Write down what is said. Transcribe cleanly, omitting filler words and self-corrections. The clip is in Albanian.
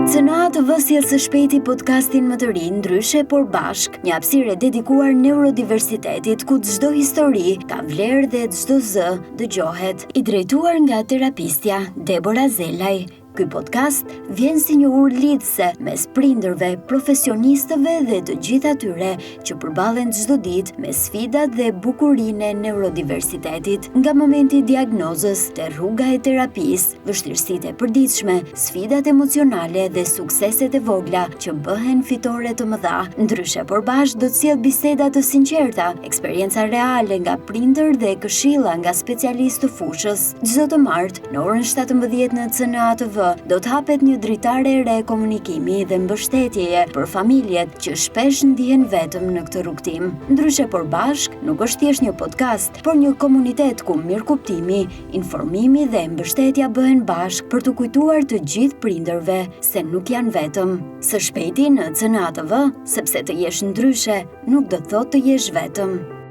CNATV sjell së shpejti podcastin më të ri Ndryshe por bashk, një hapësirë dedikuar neurodiversitetit ku çdo histori ka vlerë dhe çdo zë dëgjohet. I drejtuar nga terapistja Debora Zelaj. Ky podcast vjen si një urë lidhëse mes prindërve, profesionistëve dhe të gjithë atyre që përballen çdo ditë me sfidat dhe bukurinë e neurodiversitetit, nga momenti i diagnozës te rruga e terapisë, vështirësitë e përditshme, sfidat emocionale dhe sukseset e vogla që bëhen fitore të mëdha. Ndryshe por bashk do të sjell biseda të sinqerta, eksperienca reale nga prindër dhe këshilla nga specialistë të fushës. Çdo të martë në orën 17 në CNATV do të hapet një dritare e re komunikimi dhe mbështetjeje për familjet që shpesh ndihen vetëm në këtë rrugtim. Ndryshe por bashk nuk është thjesht një podcast, por një komunitet ku mirëkuptimi, informimi dhe mbështetja bëhen bashk për të kujtuar të gjithë prindërve se nuk janë vetëm. Së shpejti në CNATV, sepse të jesh ndryshe nuk do të thotë të jesh vetëm.